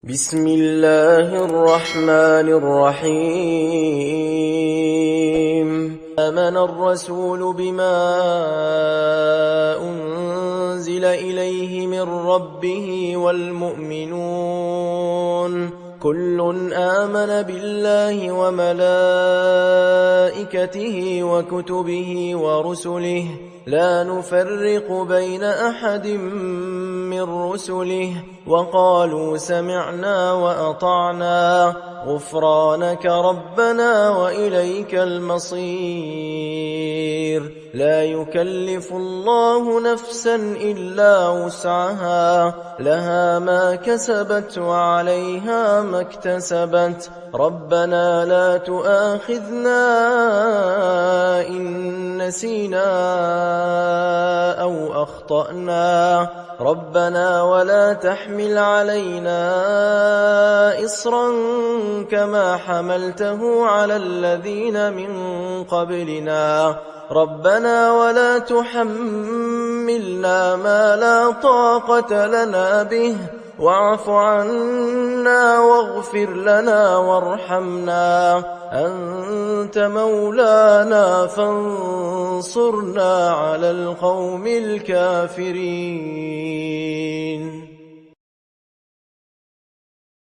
بسم الله الرحمن الرحيم آمن الرسول بما أنزل إليه من ربه والمؤمنون كل آمن بالله وملائكته وكتبه ورسله لا نفرق بين أحد من رسله وقالوا سمعنا وأطعنا غفرانك ربنا وإليك المصير لا يكلف الله نفسا إلا وسعها لها ما كسبت وعليها ما اكتسبت ربنا لا تؤاخذنا إن نسينا أو أخطأنا ربنا ولا تحمل علينا إصرا كما حملته على الذين من قبلنا ربنا ولا تحملنا ما لا طاقة لنا به واعف عنا واغفر لنا وارحمنا أنت مولانا فانصرنا على القوم الكافرين.